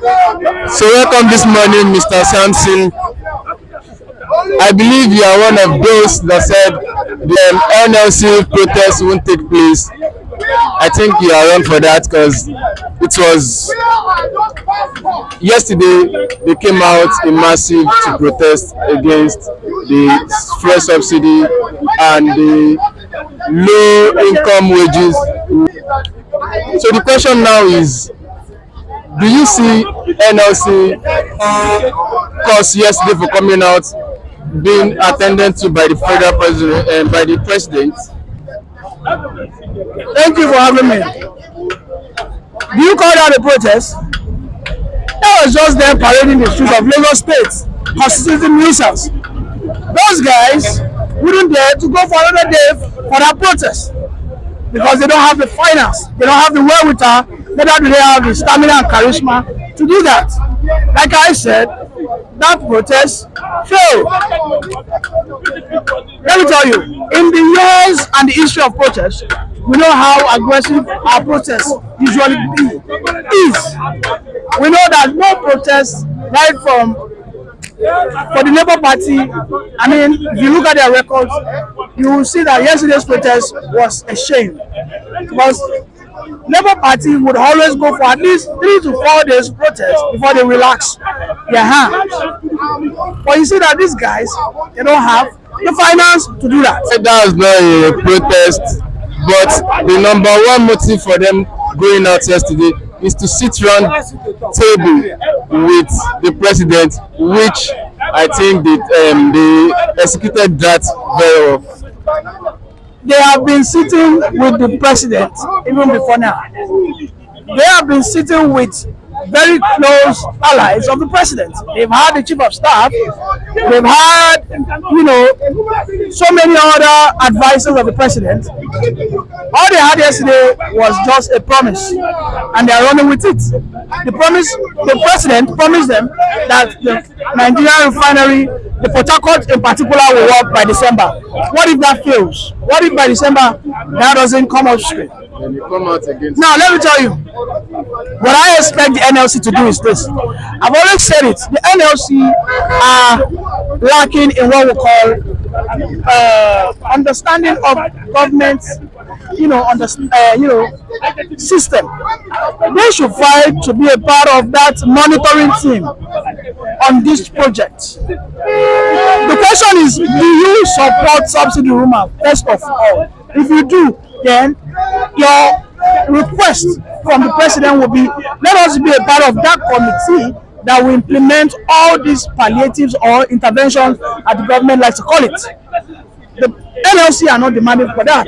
So welcome this morning, Mr. Samson. I believe you are one of those that said the NLC protest won't take place. I think you are wrong for that because it was yesterday they came out in massive to protest against the fuel subsidy and the low income wages. So the question now is, do you see NLC cause yesterday for coming out being attended to by the federal president and by the president? Thank you for having me. Do you call that a protest? That was just them parading the streets of Lagos State, constituting nuisance. Those guys wouldn't dare to go for another day for that protest because they don't have the finance, they don't have the wherewithal, neither do they have the stamina and charisma to do that. Like I said, that protest failed. Let me tell you, in the years and the history of protests, we know how aggressive our protests usually is. We know that no protest right from for the Labour Party, I mean, if you look at their records, you will see that yesterday's protest was a shame. Because Labour Party would always go for at least 3 to 4 days protest before they relax their hands. But you see that these guys, they don't have the finance to do that. That was not a protest, but the number one motive for them going out yesterday is to sit round table with the president, which I think they executed that very well. They have been sitting with the president even before now. They have been sitting with very close allies of the president. They've had the chief of staff, they've had, so many other advisors of the president. All they had yesterday was just a promise, and they are running with it. The president promised them that the Nigerian refinery, the Port Harcourt in particular, will work by December. What if that fails? What if by December that doesn't come up straight? Now, let me tell you, what I expect the NLC to do is this. I've always said it. The NLC are lacking in what we call understanding of government, system. They should fight to be a part of that monitoring team on this project. The question is, do you support subsidy rumor? First of all, if you do, then your request from the president will be, let us be a part of that committee that will implement all these palliatives or interventions, as the government likes to call it. The NLC are not demanding for that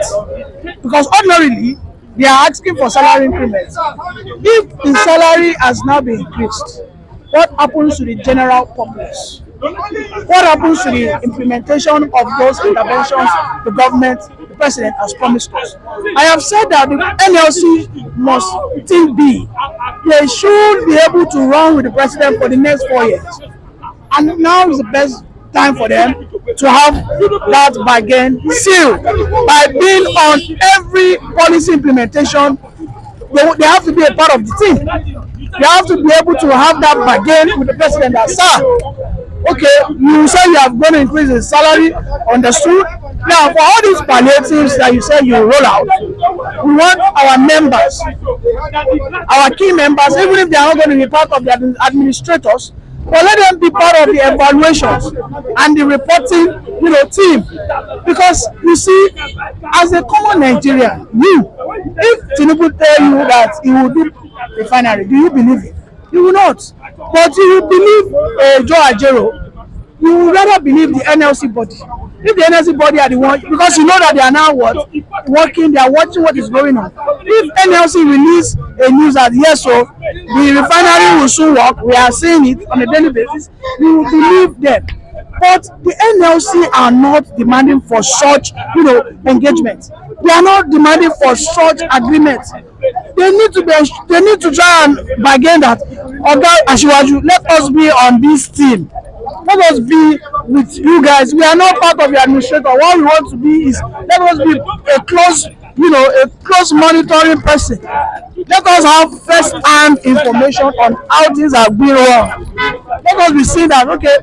because ordinarily they are asking for salary increments. If the salary has now been increased, what happens to the general populace? What happens to the implementation of those interventions the government, the president has promised us? I have said that the NLC must think big. They should be able to run with the president for the next 4 years. And now is the best time for them to have that bargain sealed by being on every policy implementation. They have to be a part of the team. They have to be able to have that bargain with the president that, sir, okay, you say you have going to increase his salary, understood. Now, for all these palliatives that you say you roll out, we want our members, our key members, even if they are not going to be part of the administrators, but let them be part of the evaluations and the reporting, team. Because you see, as a common Nigerian, if Tinubu tell you that he will do refinery, do you believe it? You will not. But you will believe Joe Ajero, you would rather believe the NLC body. If the NLC body are the one, because you know that they are now working, they are watching what is going on. If NLC release a news that yes, so the refinery will soon work, we are seeing it on a daily basis, you will believe them. But the NLC are not demanding for such, engagement. They are not demanding for such agreement. They need to try and bargain that, okay, Asiwaju, let us be on this team. Let us be with you guys. We are not part of the administrator. What we want to be is, let us be a close monitoring person. Let us have first-hand information on how things are being run. Let us be seeing that, okay,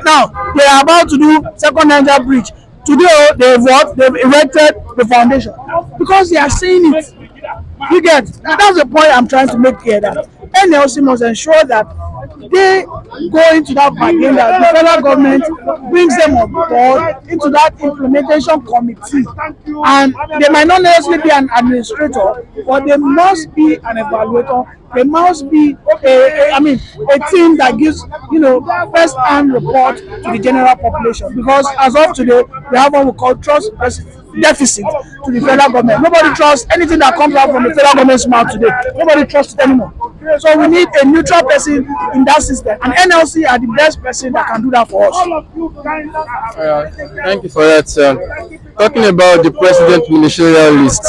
now they are about to do second Niger bridge. Today they've what? They've erected the foundation because they are seeing it. You get? That's the point I'm trying to make here, that NLC must ensure that they go into that bargain, that the federal government brings them on board into that implementation committee, and they might not necessarily be an administrator, but they must be an evaluator. There must be a team that gives first-hand report to the general population, because as of today we have what we call trust deficit to the federal government. Nobody trusts anything that comes out from the federal government's mouth today. Nobody trusts it anymore. So we need a neutral person in that system, and NLC are the best person that can do that for us. Thank you for that. Talking about the president ministerial list,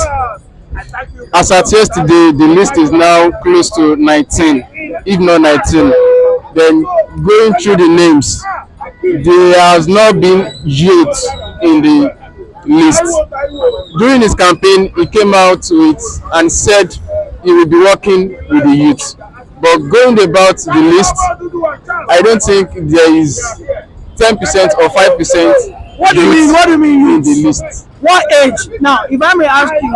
as at yesterday, the list is now close to 19, if not 19. Then going through the names, there has not been youth in the list. During his campaign, he came out with and said he will be working with the youth. But going about the list, I don't think there is 10% or 5%. What do you mean? What do you mean in youth? the list? What age? Now, if I may ask you,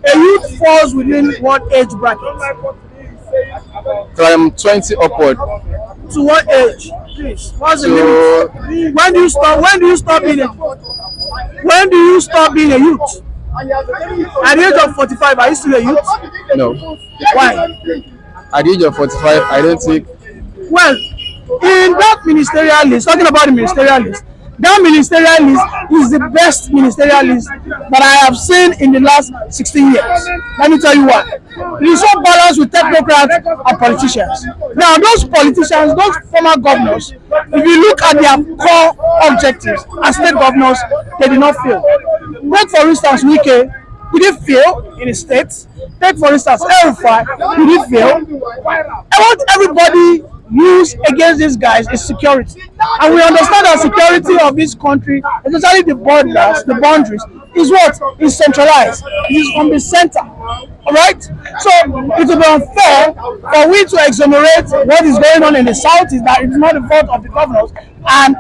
a youth falls within what age bracket? From 20 upward. To what age? Please. What's the So, limit? When do you stop? When do you stop being a? When do you stop being a youth? At the age of 45, are you still a youth? no. Why? At the age of 45, I don't think. Well, in that ministerial list, talking about the ministerial list, that ministerial list is the best ministerial list that I have seen in the last 16 years. Let me tell you why. It is so balanced with technocrats and politicians. Now, those politicians, those former governors, if you look at their core objectives as state governors, they did not fail. Take for instance, Wike, did he fail in the states? Take for instance, El-Rufai, did he fail? I want everybody use against these guys is security, and we understand that security of this country, especially the borders, the boundaries, is what is centralized. It is from the center. All right, so it will be unfair for we to exonerate what is going on in the south, is that it's not the fault of the governors, and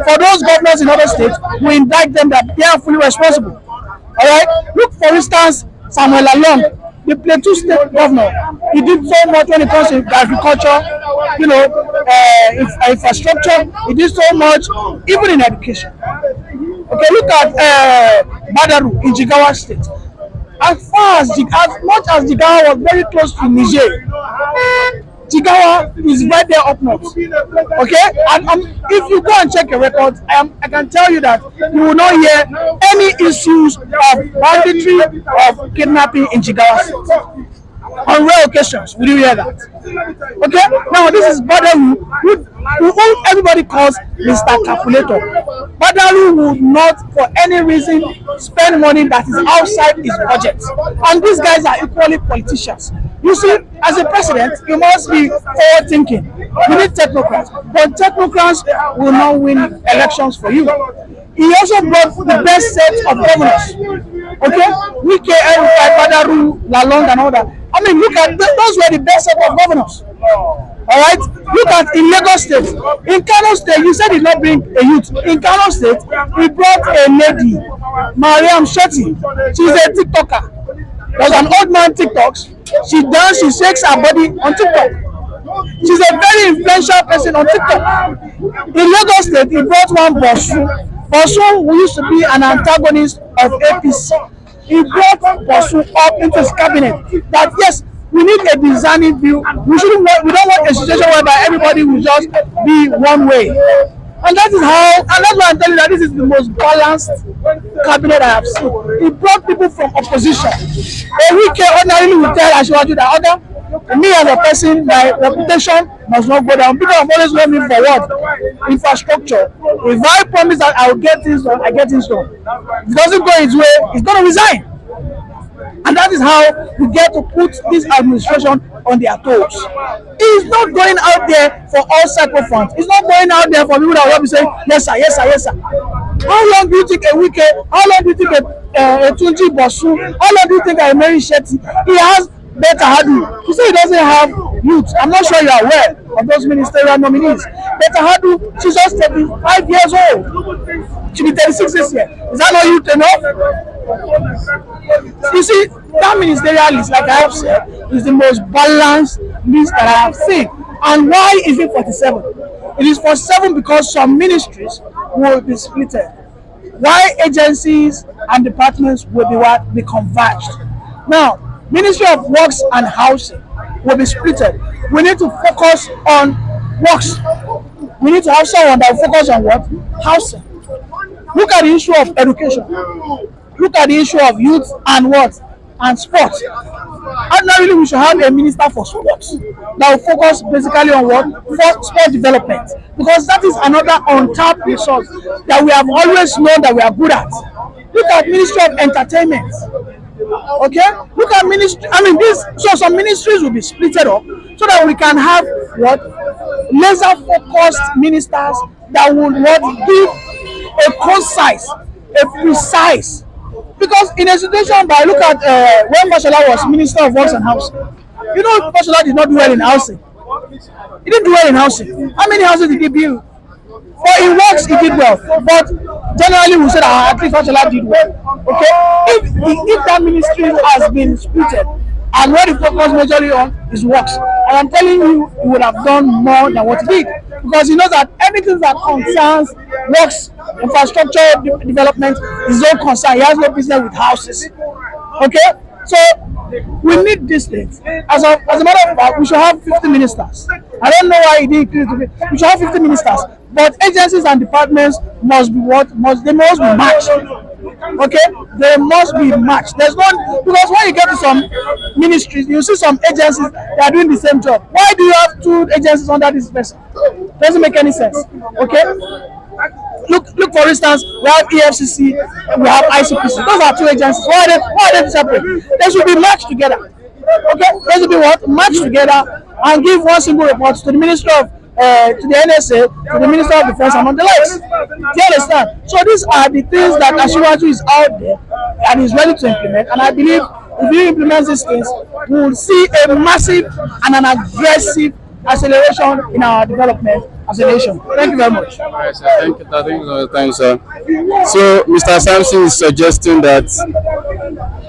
for those governors in other states, we indict them that they are fully responsible. All right, look for instance Samuel Along, the Plateau State governor. He did so much when it comes to agriculture, infrastructure. He did so much even in education. Okay, look at Badaru in Jigawa State. As much as Jigawa was very close to Niger, Jigawa is right there up north. Okay, and if you go and check your records, I can tell you that you will not hear any issues of banditry, of kidnapping in Jigawa State. On rare occasions, will you hear that? Okay, now this is Badaru, who everybody calls Mr. Calculator. Badaru would not, for any reason, spend money that is outside his budget. And these guys are equally politicians. You see, as a president, you must be forward-thinking. You need technocrats, but technocrats will not win elections for you. He also brought the best set of governors. Okay, Wike, El-Rufai, Badaru, Lalong, and all that. I mean, look at those were the best set of governors. All right, look at in Lagos State, in Kano State, you said he not bring a youth. In Kano State, he brought a lady, Mariam Shetty. She's a TikToker. There's an old man TikToks. She does, she shakes her body on TikTok. She's a very influential person on TikTok. In Lagos State, he brought one Bosu. Bosu, who used to be an antagonist of APC. He brought Bosu up into his cabinet. That yes, we need a designing view. We don't want a situation whereby everybody will just be one way. And that is how, and that's why I'm telling you that this is the most balanced cabinet I have seen. He brought people from opposition. A Wike ordinarily will tell Asiwaju that, me as a person, my reputation must not go down. People have always known me for what? Infrastructure. If I promise that I will get things done, I get things done. If it doesn't go his way, he's going to resign. And that is how we get to put this administration on their toes. He's not going out there for all sacrifice. He's not going out there for people that will be saying, yes sir, yes sir, yes sir. How long do you think a Wike, how long do you think Etunji Bosu, all of you think I Mary Shetty, he has better Hadu. You say he doesn't have youth. I'm not sure you are aware of those ministerial nominees. Better Hadu, she's just 35 years old. She'll be 36 this year. Is that not youth enough? You see, that ministerial list, like I have said, is the most balanced list that I have seen. And why is it 47? It is 47 because some ministries will be splitted. Why agencies and departments will be what? Be converged. Now, Ministry of Works and Housing will be splitted. We need to focus on works. We need to have someone that will focus on what? Housing. Look at the issue of education. Look at the issue of youth and what? And sports. Ordinarily, we should have a minister for sports that will focus basically on what? For sport development. Because that is another untapped resource that we have always known that we are good at. Look at Ministry of Entertainment. Okay? Look at ministry. I mean, this. So some ministries will be splitted up so that we can have what? Laser focused ministers that will what? Give a concise, a precise. Because in a situation by look at when Fashola was Minister of Works and Housing, you know Fashola did not do well in housing. He didn't do well in housing. How many houses did he build? But in works he did well. But generally we say that at least Fashola did well. Okay? If that ministry has been splitted and what he focused majorly on is works, and I'm telling you, he would have done more than what he did. Because he knows that anything that concerns works, infrastructure development is no concern. He has no business with houses. Okay? So we need these things. As a matter of fact, we should have 50 ministers. I don't know why he didn't increase it. We should have 50 ministers. But agencies and departments must be what? They must be matched. Okay? They must be matched. There's no, because when you get to some ministries, you see some agencies that are doing the same job. Why do you have two agencies under this person? Doesn't make any sense. Okay? Look for instance, we have EFCC, we have ICPC. Those are two agencies. Why are they separate? They should be matched together. Okay? They should be what? Matched together and give one single report to the Minister of to the NSA, to the Minister of Defense, among the likes. Do you understand? So these are the things that Asiwaju is out there and is ready to implement. And I believe if he implements these things, we will see a massive and an aggressive acceleration in our development as a nation. Thank you very much. All right, sir. Thank you for the time, sir. So, Mr. Sampson is suggesting that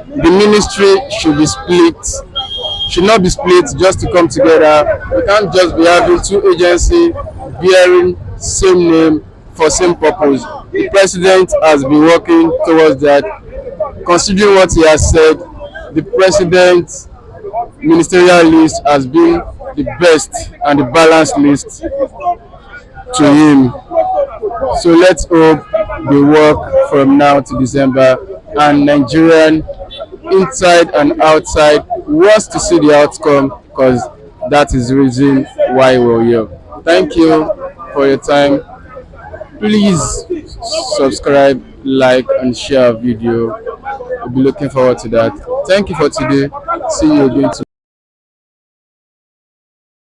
the ministry should be split, should not be split just to come together. We can't just be having two agencies bearing same name for same purpose. The president has been working towards that. Considering what he has said, the president's ministerial list has been the best and the balanced list to him. So let's hope they work from now to December, and Nigerian inside and outside wants to see the outcome, because that is the reason why we're here. Thank you for your time. Please subscribe, like, and share our video. We'll be looking forward to that. Thank you for today. See you again tomorrow.